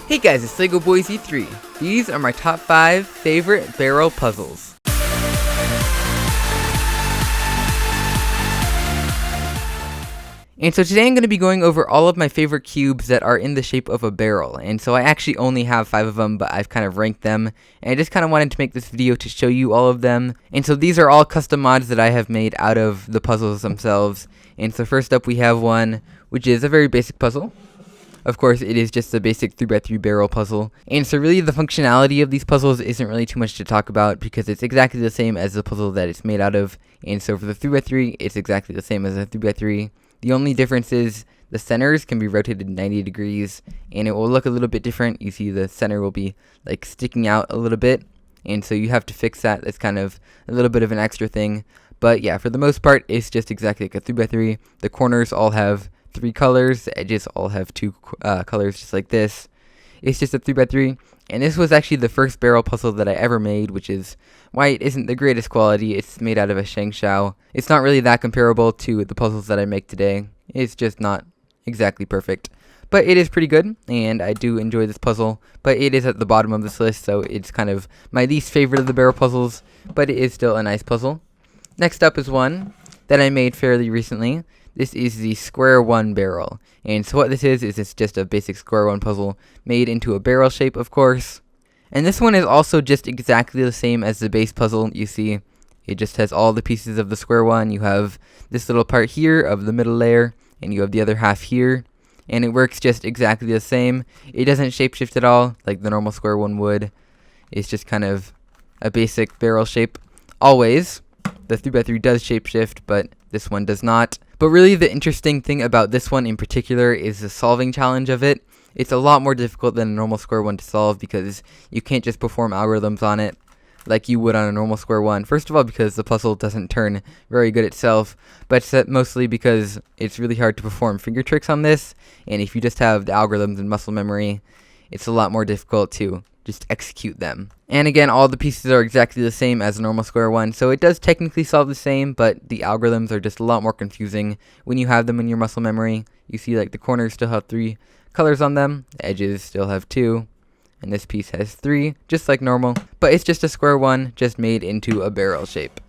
Hey guys, it's LEGO Boys E3. These are my top 5 favorite barrel puzzles. And so today I'm going to be going over all of my favorite cubes that are in the shape of a barrel. And so I actually only have 5 of them, but I've kind of ranked them. And I just kind of wanted to make this video to show you all of them. And so these are all custom mods that I have made out of the puzzles themselves. And so first up we have one, which is a very basic puzzle. Of course, it is just a basic 3x3 barrel puzzle. And so really the functionality of these puzzles isn't really too much to talk about because it's exactly the same as the puzzle that it's made out of. And so for the 3x3, it's exactly the same as a 3x3. The only difference is the centers can be rotated 90 degrees and it will look a little bit different. You see the center will be like sticking out a little bit. And so you have to fix that. That's kind of a little bit of an extra thing. But yeah, for the most part, it's just exactly like a 3x3. The corners all have 3 colors, the edges all have 2 colors just like this. It's just a 3x3, and this was actually the first barrel puzzle that I ever made, which is why it isn't the greatest quality. It's made out of a Shank Shot. It's not really that comparable to the puzzles that I make today. It's just not exactly perfect, but it is pretty good, and I do enjoy this puzzle, but it is at the bottom of this list, so it's kind of my least favorite of the barrel puzzles, but it is still a nice puzzle. Next up is one that I made fairly recently. This is the Square 1 barrel, and so what this is it's just a basic Square 1 puzzle made into a barrel shape, of course. And this one is also just exactly the same as the base puzzle. You see, it just has all the pieces of the Square 1. You have this little part here of the middle layer, and you have the other half here, and it works just exactly the same. It doesn't shapeshift at all like the normal Square 1 would. It's just kind of a basic barrel shape. Always, the 3x3 does shapeshift, but this one does not. But really the interesting thing about this one in particular is the solving challenge of it. It's a lot more difficult than a normal Square 1 to solve because you can't just perform algorithms on it like you would on a normal Square 1. First of all, because the puzzle doesn't turn very good itself, but mostly because it's really hard to perform finger tricks on this, and if you just have the algorithms and muscle memory, it's a lot more difficult to just execute them. And again, all the pieces are exactly the same as a normal Square 1, so it does technically solve the same, but the algorithms are just a lot more confusing when you have them in your muscle memory. You see like the corners still have 3 colors on them, the edges still have 2, and this piece has 3, just like normal, but it's just a Square 1 just made into a barrel shape.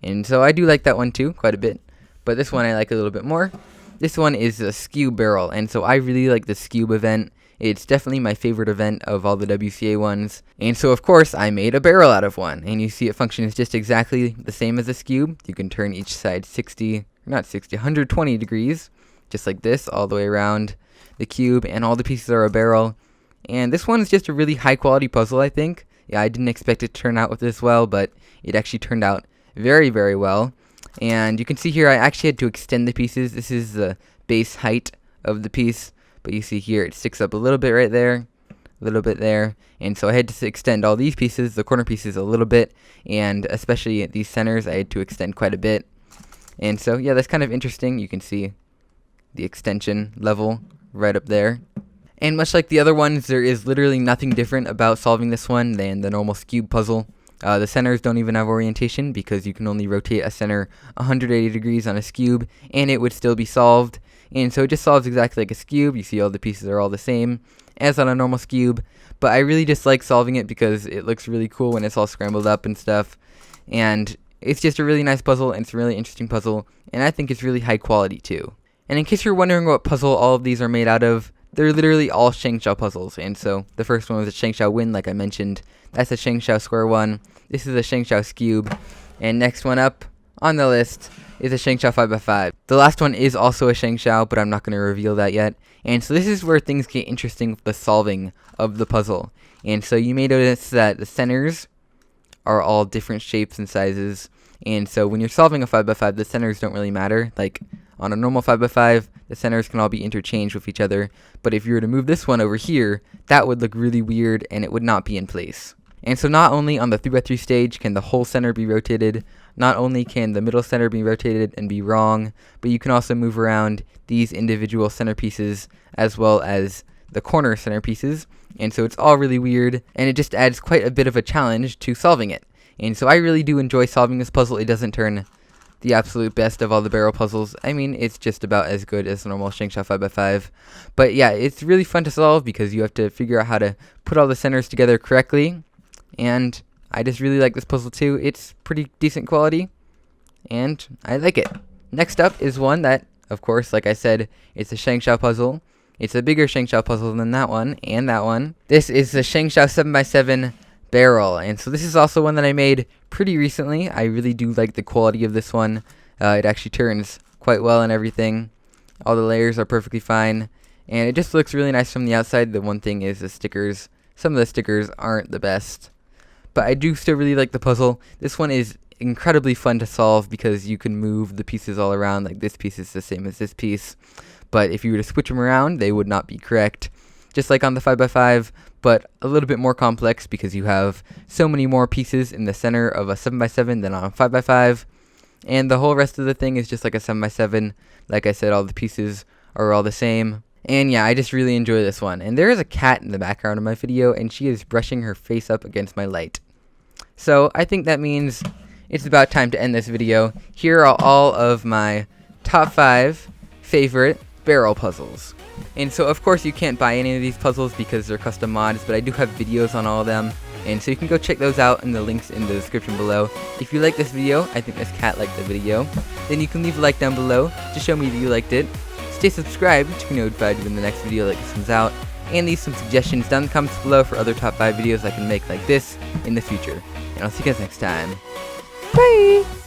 And so I do like that one too, quite a bit, but this one I like a little bit more. This one is a Skew Barrel, and so I really like the Skewb event. It's definitely my favorite event of all the WCA ones. And so of course I made a barrel out of one. And you see it functions just exactly the same as a Skewb. You can turn each side 120 degrees. Just like this, all the way around the cube. And all the pieces are a barrel. And this one is just a really high quality puzzle, I think. Yeah, I didn't expect it to turn out with this well, but it actually turned out very, very well. And you can see here I actually had to extend the pieces. This is the base height of the piece. But you see here, it sticks up a little bit right there, a little bit there. And so I had to extend all these pieces, the corner pieces a little bit, and especially at these centers, I had to extend quite a bit. And so, yeah, that's kind of interesting. You can see the extension level right up there. And much like the other ones, there is literally nothing different about solving this one than the normal Skewb puzzle. The centers don't even have orientation because you can only rotate a center 180 degrees on a Skewb, and it would still be solved. And so it just solves exactly like a Skewb. You see all the pieces are all the same as on a normal Skewb, but I really just like solving it because it looks really cool when it's all scrambled up and stuff. And it's just a really nice puzzle, and it's a really interesting puzzle, and I think it's really high quality too. And in case you're wondering what puzzle all of these are made out of, they're literally all Shank Shot puzzles. And so the first one was a Shank Shot win, like I mentioned. That's a Shank Shot Square 1. This is a Shank Shot Skewb. And next one up on the list is a Shank Shot 5x5. The last one is also a Shank Shot, but I'm not going to reveal that yet. And so this is where things get interesting with the solving of the puzzle. And so you may notice that the centers are all different shapes and sizes. And so when you're solving a 5x5, the centers don't really matter. Like on a normal 5x5, the centers can all be interchanged with each other. But if you were to move this one over here, that would look really weird and it would not be in place. And so not only on the 3x3 stage can the whole center be rotated, not only can the middle center be rotated and be wrong, but you can also move around these individual centerpieces as well as the corner centerpieces. And so it's all really weird, and it just adds quite a bit of a challenge to solving it. And so I really do enjoy solving this puzzle. It doesn't turn the absolute best of all the barrel puzzles. I mean, it's just about as good as normal Shank Shot 5x5. But yeah, it's really fun to solve because you have to figure out how to put all the centers together correctly. And I just really like this puzzle too. It's pretty decent quality, and I like it. Next up is one that, of course, like I said, it's a Shank Shot puzzle. It's a bigger Shank Shot puzzle than that one and that one. This is the Shank Shot 7x7 barrel, and so this is also one that I made pretty recently. I really do like the quality of this one. It actually turns quite well and everything. All the layers are perfectly fine, and it just looks really nice from the outside. The one thing is the stickers. Some of the stickers aren't the best, but I do still really like the puzzle. This one is incredibly fun to solve because you can move the pieces all around. Like, this piece is the same as this piece, but if you were to switch them around, they would not be correct. Just like on the 5x5, but a little bit more complex because you have so many more pieces in the center of a 7x7 than on a 5x5. And the whole rest of the thing is just like a 7x7. Like I said, all the pieces are all the same. And yeah, I just really enjoy this one. And there is a cat in the background of my video, and she is brushing her face up against my light. So I think that means it's about time to end this video. Here are all of my top 5 favorite barrel puzzles. And so of course you can't buy any of these puzzles because they're custom mods, but I do have videos on all of them, and so you can go check those out in the links in the description below. If you like this video, I think this cat liked the video, then you can leave a like down below to show me that you liked it. Stay subscribed to be notified when the next video like this comes out, and leave some suggestions down in the comments below for other top 5 videos I can make like this in the future. And I'll see you guys next time. Bye!